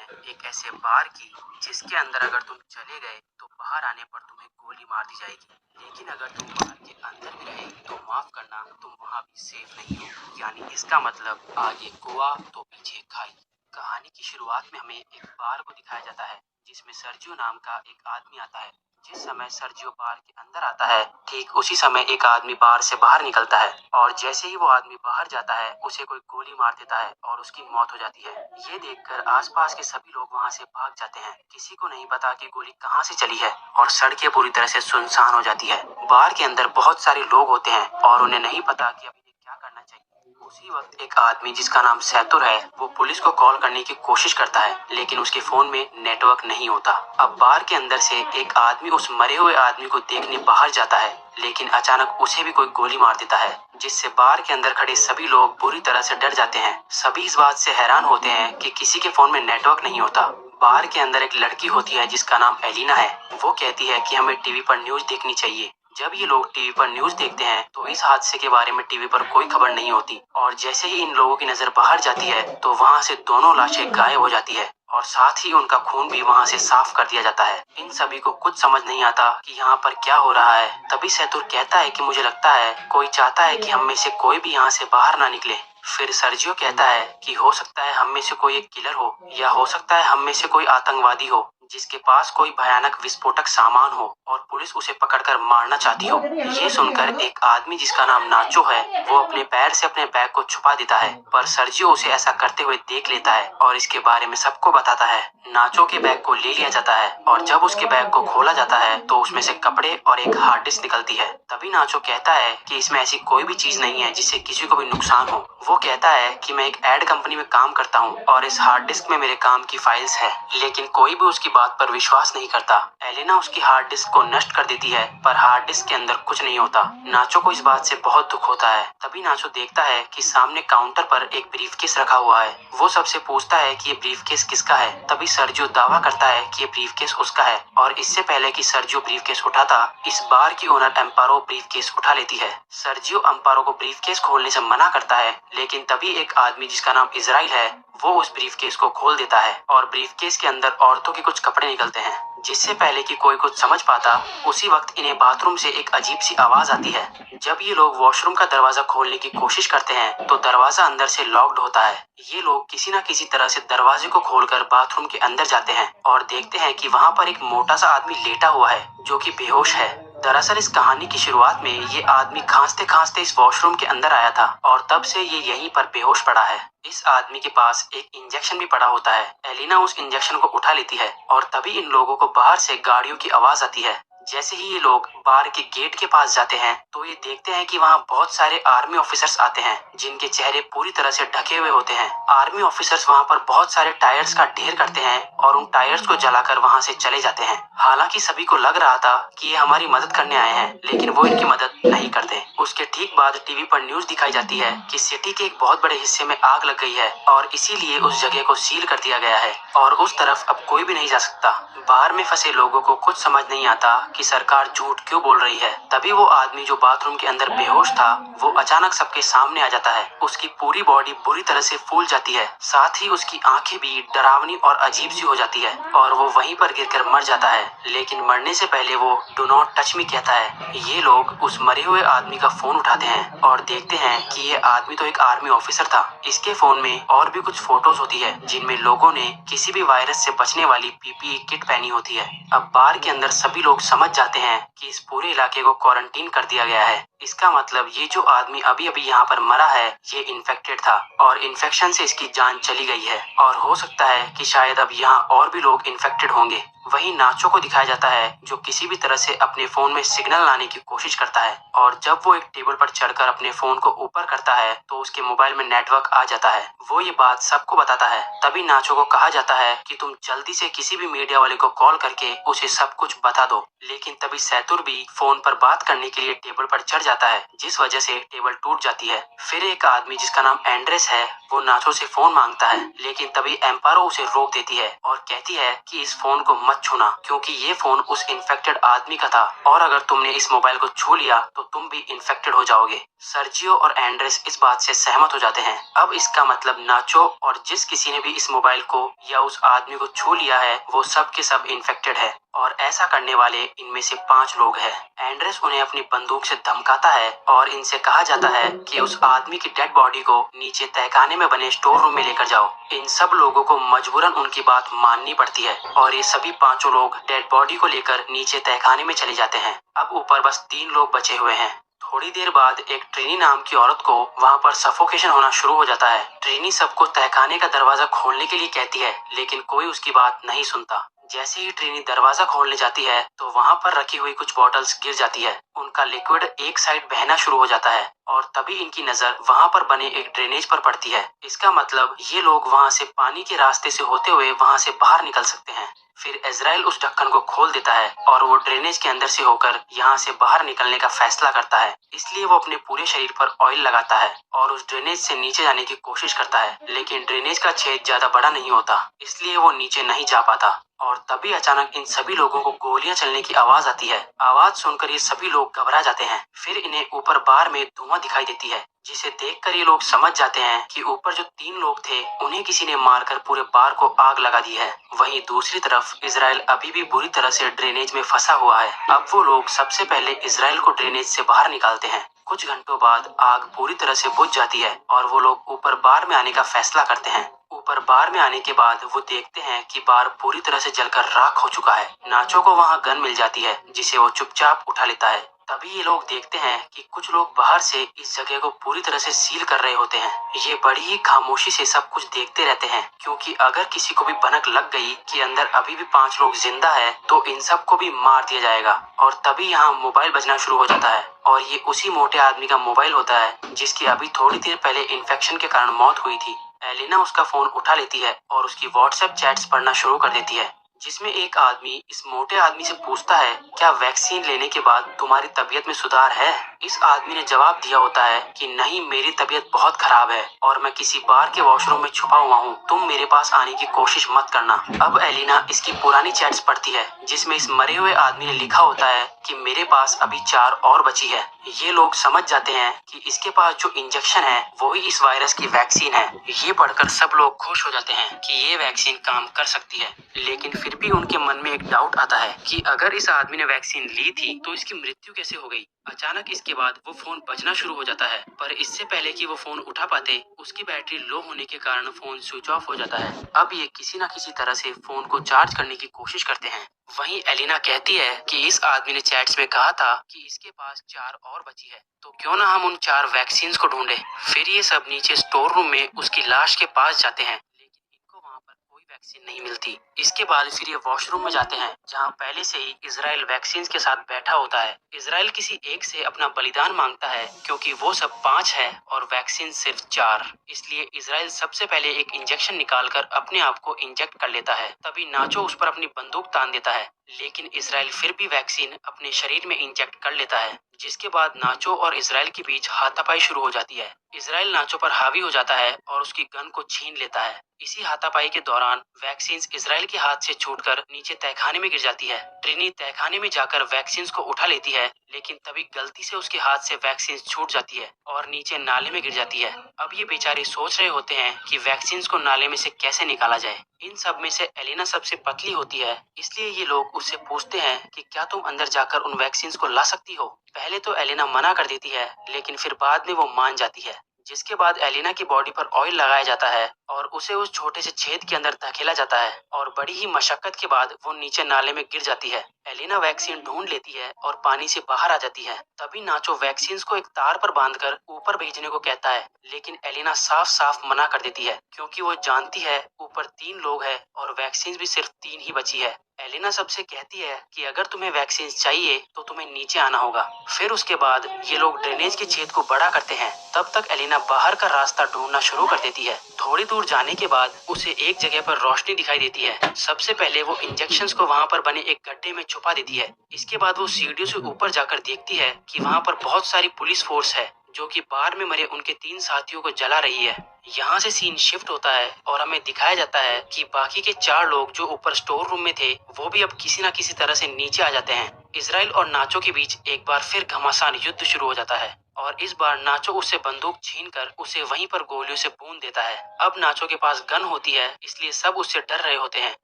एक ऐसे बार की जिसके अंदर अगर तुम चले गए तो बाहर आने पर तुम्हें गोली मार दी जाएगी, लेकिन अगर तुम बार के अंदर भी रहे तो माफ करना, तुम वहां भी सेफ नहीं हो। यानी इसका मतलब आगे कुआं तो पीछे खाई। कहानी की शुरुआत में हमें एक बार को दिखाया जाता है जिसमें सर्जियो नाम का एक आदमी आता है। जिस समय सर्जियो बार के अंदर आता है, ठीक उसी समय एक आदमी बार से बाहर निकलता है और जैसे ही वो आदमी बाहर जाता है उसे कोई गोली मार देता है और उसकी मौत हो जाती है। ये देखकर आसपास के सभी लोग वहां से भाग जाते हैं। किसी को नहीं पता कि गोली कहां से चली है और सड़कें पूरी तरह से सुनसान हो जाती है। बार के अंदर बहुत सारे लोग होते हैं और उन्हें नहीं पता कि अब इन्हें क्या करना चाहिए। उसी वक्त एक आदमी जिसका नाम सैतुर है, वो पुलिस को कॉल करने की कोशिश करता है, लेकिन उसके फोन में नेटवर्क नहीं होता। अब बार के अंदर से एक आदमी उस मरे हुए आदमी को देखने बाहर जाता है, लेकिन अचानक उसे भी कोई गोली मार देता है, जिससे बार के अंदर खड़े सभी लोग बुरी तरह से डर जाते हैं। सभी इस बात से हैरान होते हैं कि किसी के फोन में नेटवर्क नहीं होता। बार के अंदर एक लड़की होती है जिसका नाम एलिना है। वो कहती है कि हमें टीवी पर न्यूज देखनी चाहिए। जब ये लोग टीवी पर न्यूज देखते हैं तो इस हादसे के बारे में टीवी पर कोई खबर नहीं होती और जैसे ही इन लोगों की नजर बाहर जाती है तो वहाँ से दोनों लाशें गायब हो जाती है और साथ ही उनका खून भी वहाँ से साफ कर दिया जाता है। इन सभी को कुछ समझ नहीं आता कि यहाँ पर क्या हो रहा है। तभी सैतुर कहता है कि मुझे लगता है कोई चाहता है कि हम में से कोई भी यहाँ से बाहर ना निकले। फिर सर्जियो कहता है कि हो सकता है हम में से कोई एक किलर हो, या हो सकता है हम में से कोई आतंकवादी हो जिसके पास कोई भयानक विस्फोटक सामान हो और पुलिस उसे पकड़कर मारना चाहती हो। ये सुनकर एक आदमी जिसका नाम नाचो है, वो अपने पैर से अपने बैग को छुपा देता है, पर सर्जियो उसे ऐसा करते हुए देख लेता है और इसके बारे में सबको बताता है। नाचो के बैग को ले लिया जाता है और जब उसके बैग को खोला जाता है तो उसमें से कपड़े और एक हार्ड डिस्क निकलती है। तभी नाचो कहता है कि इसमें ऐसी कोई भी चीज नहीं है जिससे किसी को भी नुकसान हो। वो कहता है कि मैं एक एड कंपनी में काम करता हूँ और इस हार्ड डिस्क में मेरे काम की फाइल्स है, लेकिन कोई भी उसकी बात पर विश्वास नहीं करता। एलिना उसकी हार्ड डिस्क को नष्ट कर देती है, पर हार्ड डिस्क के अंदर कुछ नहीं होता। नाचो को इस बात से बहुत दुख होता है। तभी नाचो देखता है कि सामने काउंटर पर एक ब्रीफकेस रखा हुआ है। वो सबसे पूछता है कि ये ब्रीफकेस किसका है। तभी सर्जियो दावा करता है कि ये ब्रीफकेस उसका है और इससे पहले कि सर्जियो ब्रीफकेस उठाता, इस बार की ओनर एम्पारो ब्रीफकेस उठा लेती है। सर्जियो एम्पारो को ब्रीफकेस खोलने से मना करता है, लेकिन तभी एक आदमी जिसका नाम इजराइल है, वो उस ब्रीफकेस को खोल देता है और ब्रीफकेस के अंदर औरतों के कुछ कपड़े निकलते हैं। जिससे पहले कि कोई कुछ समझ पाता, उसी वक्त इन्हें बाथरूम से एक अजीब सी आवाज आती है। जब ये लोग वॉशरूम का दरवाजा खोलने की कोशिश करते हैं तो दरवाजा अंदर से लॉक्ड होता है। ये लोग किसी न किसी तरह से दरवाजे को खोलकर बाथरूम के अंदर जाते हैं और देखते हैं कि वहाँ पर एक मोटा सा आदमी लेटा हुआ है जो कि बेहोश है। दरअसल इस कहानी की शुरुआत में ये आदमी खांसते खांसते इस वॉशरूम के अंदर आया था और तब से ये यहीं पर बेहोश पड़ा है। इस आदमी के पास एक इंजेक्शन भी पड़ा होता है। एलिना उस इंजेक्शन को उठा लेती है और तभी इन लोगों को बाहर से गाड़ियों की आवाज आती है। जैसे ही ये लोग बार के गेट के पास जाते हैं तो ये देखते हैं कि वहाँ बहुत सारे आर्मी ऑफिसर्स आते हैं जिनके चेहरे पूरी तरह से ढके हुए होते हैं। आर्मी ऑफिसर्स वहाँ पर बहुत सारे टायर्स का ढेर करते हैं और उन टायर्स को जलाकर वहाँ से चले जाते हैं। हालांकि सभी को लग रहा था कि ये हमारी मदद करने आए हैं, लेकिन वो इनकी मदद नहीं करते। उसके ठीक बाद टीवी पर न्यूज दिखाई जाती है कि सिटी के एक बहुत बड़े हिस्से में आग लग गई है और इसीलिए उस जगह को सील कर दिया गया है और उस तरफ अब कोई भी नहीं जा सकता। बाहर में फंसे लोगों को कुछ समझ नहीं आता कि सरकार झूठ क्यों बोल रही है। तभी वो आदमी जो बाथरूम के अंदर बेहोश था, वो अचानक सबके सामने आ जाता है। उसकी पूरी बॉडी बुरी तरह से फूल जाती है, साथ ही उसकी आंखें भी डरावनी और अजीब सी हो जाती है और वो वहीं पर गिरकर मर जाता है। लेकिन मरने से पहले वो डू नॉट टच मी कहता है। ये लोग उस मरे हुए आदमी का फोन उठाते हैं और देखते हैं कि ये आदमी तो एक आर्मी ऑफिसर था। इसके फोन में और भी कुछ फोटोज होती है जिनमें लोगों ने किसी भी वायरस से बचने वाली पीपीई किट पहनी होती है। अब बार के अंदर सभी लोग समझ जाते हैं कि इस पूरे इलाके को क्वारंटीन कर दिया गया है। इसका मतलब ये जो आदमी अभी अभी यहाँ पर मरा है, ये इन्फेक्टेड था और इन्फेक्शन से इसकी जान चली गई है और हो सकता है कि शायद अब यहाँ और भी लोग इन्फेक्टेड होंगे। वहीं नाचो को दिखाया जाता है जो किसी भी तरह से अपने फोन में सिग्नल लाने की कोशिश करता है और जब वो एक टेबल पर चढ़कर अपने फोन को ऊपर करता है तो उसके मोबाइल में नेटवर्क आ जाता है। वो ये बात सबको बताता है। तभी नाचो को कहा जाता है कि तुम जल्दी से किसी भी मीडिया वाले को कॉल करके उसे सब कुछ बता दो। लेकिन तभी सैतुर भी फोन पर बात करने के लिए टेबल पर चढ़ जाता है, जिस वजह से टेबल टूट जाती है। फिर एक आदमी जिसका नाम एंड्रेस है, वो नाचो से फोन मांगता है, लेकिन तभी एम्पारो उसे रोक देती है और कहती है कि इस फोन को मत मत छूना, क्योंकि ये फोन उस इन्फेक्टेड आदमी का था और अगर तुमने इस मोबाइल को छू लिया तो तुम भी इन्फेक्टेड हो जाओगे। सर्जियो और एंड्रेस इस बात से सहमत हो जाते हैं। अब इसका मतलब नाचो और जिस किसी ने भी इस मोबाइल को या उस आदमी को छू लिया है वो सब के सब इन्फेक्टेड है और ऐसा करने वाले इनमें से 5 लोग हैं। एंड्रेस उन्हें अपनी बंदूक से धमकाता है और इनसे कहा जाता है कि उस आदमी की डेड बॉडी को नीचे तहखाने में बने स्टोर रूम में लेकर जाओ। इन सब लोगों को मजबूरन उनकी बात माननी पड़ती है और ये सभी 5 लोग डेड बॉडी को लेकर नीचे तहखाने में चले जाते हैं। अब ऊपर बस 3 लोग बचे हुए हैं। थोड़ी देर बाद एक ट्रेनी नाम की औरत को वहाँ पर सफोकेशन होना शुरू हो जाता है। ट्रेनी सबको तहखाने का दरवाजा खोलने के लिए कहती है, लेकिन कोई उसकी बात नहीं सुनता। जैसे ही ट्रेनी दरवाजा खोलने जाती है तो वहाँ पर रखी हुई कुछ बॉटल्स गिर जाती है। उनका लिक्विड एक साइड बहना शुरू हो जाता है और तभी इनकी नजर वहाँ पर बने एक ड्रेनेज पर पड़ती है। इसका मतलब ये लोग वहाँ से पानी के रास्ते से होते हुए वहाँ से बाहर निकल सकते हैं। फिर इजराइल उस ढक्कन को खोल देता है और वो ड्रेनेज के अंदर से होकर यहाँ से बाहर निकलने का फैसला करता है। इसलिए वो अपने पूरे शरीर पर ऑयल लगाता है और उस ड्रेनेज से नीचे जाने की कोशिश करता है, लेकिन ड्रेनेज का छेद ज्यादा बड़ा नहीं होता, इसलिए वो नीचे नहीं जा पाता। और तभी अचानक इन सभी लोगों को गोलियां चलने की आवाज आती है। आवाज सुनकर ये सभी लोग घबरा जाते हैं। फिर इन्हें ऊपर बार में धुआं दिखाई देती है, जिसे देखकर ये लोग समझ जाते हैं कि ऊपर जो 3 लोग थे उन्हें किसी ने मारकर पूरे बार को आग लगा दी है। वहीं दूसरी तरफ इजराइल अभी भी बुरी तरह से ड्रेनेज में फंसा हुआ है। अब वो लोग सबसे पहले इजराइल को ड्रेनेज से बाहर निकालते हैं। कुछ घंटों बाद आग पूरी तरह से बुझ जाती है और वो लोग ऊपर बार में आने का फैसला करते हैं। ऊपर बार में आने के बाद वो देखते हैं कि बार पूरी तरह से जलकर राख हो चुका है। नाचो को वहाँ गन मिल जाती है, जिसे वो चुपचाप उठा लेता है। तभी ये लोग देखते हैं कि कुछ लोग बाहर से इस जगह को पूरी तरह से सील कर रहे होते हैं। ये बड़ी ही खामोशी से सब कुछ देखते रहते हैं, क्योंकि अगर किसी को भी भनक लग गई कि अंदर अभी भी 5 लोग जिंदा है तो इन सब को भी मार दिया जाएगा। और तभी यहाँ मोबाइल बजना शुरू हो जाता है और ये उसी मोटे आदमी का मोबाइल होता है जिसकी अभी थोड़ी देर पहले इन्फेक्शन के कारण मौत हुई थी। एलिना उसका फोन उठा लेती है और उसकी व्हाट्सएप चैट्स पढ़ना शुरू कर देती है, जिसमें एक आदमी इस मोटे आदमी से पूछता है, क्या वैक्सीन लेने के बाद तुम्हारी तबीयत में सुधार है? इस आदमी ने जवाब दिया होता है कि नहीं, मेरी तबीयत बहुत खराब है और मैं किसी बार के वॉशरूम में छुपा हुआ हूँ, तुम मेरे पास आने की कोशिश मत करना। अब एलिना इसकी पुरानी चैट्स पढ़ती है, जिसमें इस मरे हुए आदमी ने लिखा होता है कि मेरे पास अभी 4 और बची है। ये लोग समझ जाते हैं कि इसके पास जो इंजेक्शन है वो ही इस वायरस की वैक्सीन है। ये पढ़कर सब लोग खुश हो जाते हैं कि ये वैक्सीन काम कर सकती है, लेकिन फिर भी उनके मन में एक डाउट आता है कि अगर इस आदमी ने वैक्सीन ली थी तो इसकी मृत्यु कैसे हो गई। अचानक इसके बाद वो फोन बजना शुरू हो जाता है, पर इससे पहले कि वो फोन उठा पाते उसकी बैटरी लो होने के कारण फोन स्विच ऑफ हो जाता है। अब ये किसी न किसी तरह से फोन को चार्ज करने की कोशिश करते हैं। वहीं एलिना कहती है कि इस आदमी ने चैट्स में कहा था कि इसके पास 4 और बची है, तो क्यों ना हम उन 4 वैक्सीन को ढूंढे। फिर ये सब नीचे स्टोर रूम में उसकी लाश के पास जाते हैं, लेकिन इनको वहाँ पर कोई वैक्सीन नहीं मिलती। इसके बाद फिर ये वॉशरूम में जाते हैं, जहाँ पहले से ही इजराइल वैक्सीन के साथ बैठा होता है। इजराइल किसी एक से अपना बलिदान मांगता है, क्योंकि वो सब 5 है और वैक्सीन सिर्फ 4। इसलिए इजराइल सबसे पहले एक इंजेक्शन निकालकर अपने आप को इंजेक्ट कर लेता है। तभी नाचो उस पर अपनी बंदूक तान देता है, लेकिन इजराइल फिर भी वैक्सीन अपने शरीर में इंजेक्ट कर लेता है, जिसके बाद नाचो और इजराइल के बीच हाथापाई शुरू हो जाती है। इजराइल नाचो पर हावी हो जाता है और उसकी गन को छीन लेता है। इसी हाथापाई के दौरान वैक्सीन इजराइल के हाथ से छूटकर नीचे तहखाने में गिर जाती है। ट्रिनी तहखाने में जाकर वैक्सीन को उठा लेती है, लेकिन तभी गलती से उसके हाथ से वैक्सीन छूट जाती है और नीचे नाले में गिर जाती है। अब ये बेचारे सोच रहे होते हैं कि वैक्सीन को नाले में से कैसे निकाला जाए। इन सब में से एलिना सबसे पतली होती है, इसलिए ये लोग उससे पूछते हैं कि क्या तुम अंदर जाकर उन वैक्सीन को ला सकती हो। पहले तो एलिना मना कर देती है, लेकिन फिर बाद में वो मान जाती है। जिसके बाद एलिना की बॉडी पर ऑयल लगाया जाता है और उसे उस छोटे से छेद के अंदर धकेला जाता है और बड़ी ही मशक्कत के बाद वो नीचे नाले में गिर जाती है। एलिना वैक्सीन ढूंढ लेती है और पानी से बाहर आ जाती है। तभी नाचो वैक्सीन को एक तार पर बांधकर ऊपर भेजने को कहता है, लेकिन एलिना साफ साफ मना कर देती है, क्योंकि वो जानती है ऊपर 3 लोग हैं और वैक्सीन भी सिर्फ 3 ही बची है। एलिना सबसे कहती है कि अगर तुम्हें वैक्सीन चाहिए तो तुम्हें नीचे आना होगा। फिर उसके बाद ये लोग ड्रेनेज के छेद को बड़ा करते हैं। तब तक एलिना बाहर का रास्ता ढूंढना शुरू कर देती है। थोड़ी दूर जाने के बाद उसे एक जगह पर रोशनी दिखाई देती है। सबसे पहले वो इंजेक्शंस को वहाँ पर बने एक गड्ढे में छुपा देती है। इसके बाद वो सीढ़ियों से ऊपर जाकर देखती है कि वहाँ पर बहुत सारी पुलिस फोर्स है। जो कि बार में मरे उनके 3 साथियों को जला रही है। यहाँ से सीन शिफ्ट होता है और हमें दिखाया जाता है कि बाकी के 4 लोग जो ऊपर स्टोर रूम में थे वो भी अब किसी न किसी तरह से नीचे आ जाते हैं। इजराइल और नाचो के बीच एक बार फिर घमासान युद्ध शुरू हो जाता है और इस बार नाचो उससे बंदूक छीनकर उसे वहीं पर गोलियों से भून देता है। अब नाचो के पास गन होती है, इसलिए सब उससे डर रहे होते हैं।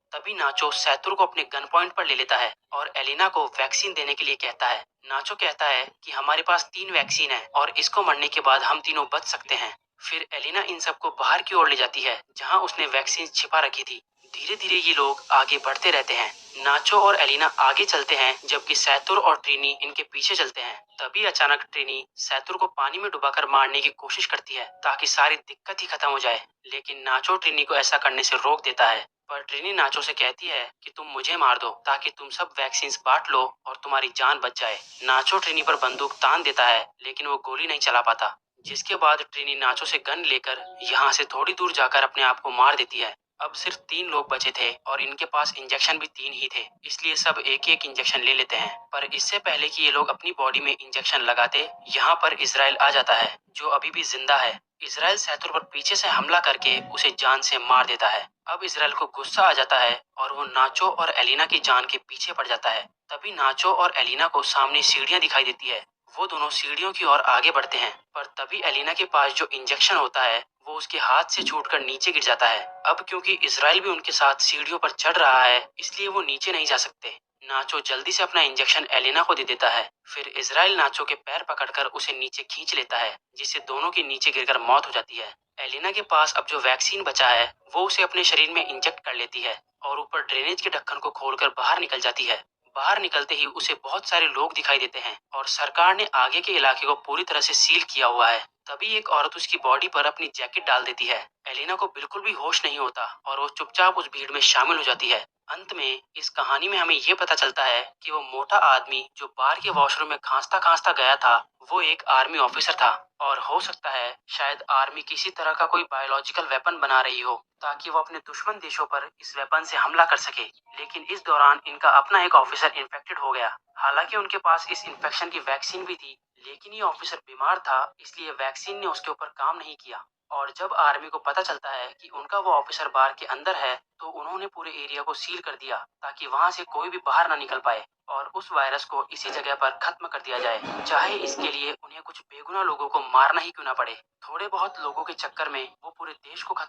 तभी नाचो सैतुर को अपने गन पॉइंट पर ले लेता है और एलिना को वैक्सीन देने के लिए कहता है। नाचो कहता है कि हमारे पास 3 वैक्सीन है और इसको मरने के बाद हम तीनों बच सकते हैं। फिर एलिना इन सबको बाहर की ओर ले जाती है जहाँ उसने वैक्सीन छिपा रखी थी। धीरे धीरे ये लोग आगे बढ़ते रहते हैं। नाचो और एलिना आगे चलते हैं जबकि सैतुर और ट्रिनी इनके पीछे चलते हैं। तभी अचानक ट्रिनी सैतुर को पानी में डुबाकर मारने की कोशिश करती है ताकि सारी दिक्कत ही खत्म हो जाए, लेकिन नाचो ट्रिनी को ऐसा करने से रोक देता है। पर ट्रिनी नाचो से कहती है कि तुम मुझे मार दो ताकि तुम सब वैक्सीन बांट लो और तुम्हारी जान बच जाए। नाचो ट्रिनी पर बंदूक तान देता है लेकिन वो गोली नहीं चला पाता, जिसके बाद ट्रिनी नाचो से गन लेकर यहाँ से थोड़ी दूर जाकर अपने आप को मार देती है। अब सिर्फ 3 लोग बचे थे और इनके पास इंजेक्शन भी 3 ही थे, इसलिए सब एक एक इंजेक्शन ले लेते हैं। पर इससे पहले कि ये लोग अपनी बॉडी में इंजेक्शन लगाते, यहाँ पर इजराइल आ जाता है जो अभी भी जिंदा है। इजराइल सैतुर पर पीछे से हमला करके उसे जान से मार देता है। अब इजराइल को गुस्सा आ जाता है और वो नाचो और एलिना की जान के पीछे पड़ जाता है। तभी नाचो और एलिना को सामने सीढ़ियां दिखाई देती है। वो दोनों सीढ़ियों की ओर आगे बढ़ते हैं, पर तभी एलिना के पास जो इंजेक्शन होता है वो उसके हाथ से छूटकर नीचे गिर जाता है। अब क्योंकि इजराइल भी उनके साथ सीढ़ियों पर चढ़ रहा है, इसलिए वो नीचे नहीं जा सकते। नाचो जल्दी से अपना इंजेक्शन एलिना को दे देता है। फिर इजराइल नाचो के पैर पकड़कर उसे नीचे खींच लेता है, जिससे दोनों की नीचे गिरकर मौत हो जाती है। एलिना के पास अब जो वैक्सीन बचा है वो उसे अपने शरीर में इंजेक्ट कर लेती है और ऊपर ड्रेनेज के ढक्कन को खोलकर बाहर निकल जाती है। बाहर निकलते ही उसे बहुत सारे लोग दिखाई देते हैं और सरकार ने आगे के इलाके को पूरी तरह से सील किया हुआ है। तभी एक औरत उसकी बॉडी पर अपनी जैकेट डाल देती है। एलिना को बिल्कुल भी होश नहीं होता और वो चुपचाप उस भीड़ में शामिल हो जाती है। अंत में इस कहानी में हमें ये पता चलता है कि वो मोटा आदमी जो बाहर के वॉशरूम में खांसता खांसता गया था वो एक आर्मी ऑफिसर था और हो सकता है शायद आर्मी किसी तरह का कोई बायोलॉजिकल वेपन बना रही हो ताकि वो अपने दुश्मन देशों पर इस वेपन से हमला कर सके। लेकिन इस दौरान इनका अपना एक ऑफिसर इन्फेक्टेड हो गया। हालांकि उनके पास इस इन्फेक्शन की वैक्सीन भी थी, लेकिन ये ऑफिसर बीमार था, इसलिए वैक्सीन ने उसके ऊपर काम नहीं किया। और जब आर्मी को पता चलता है कि उनका वो ऑफिसर बार के अंदर है तो उन्होंने पूरे एरिया को सील कर दिया ताकि वहां से कोई भी बाहर ना निकल पाए और उस वायरस को इसी जगह पर खत्म कर दिया जाए, चाहे इसके लिए उन्हें कुछ बेगुनाह लोगों को मारना ही क्यों ना पड़े। थोड़े बहुत लोगों के चक्कर में वो पूरे देश को खत्म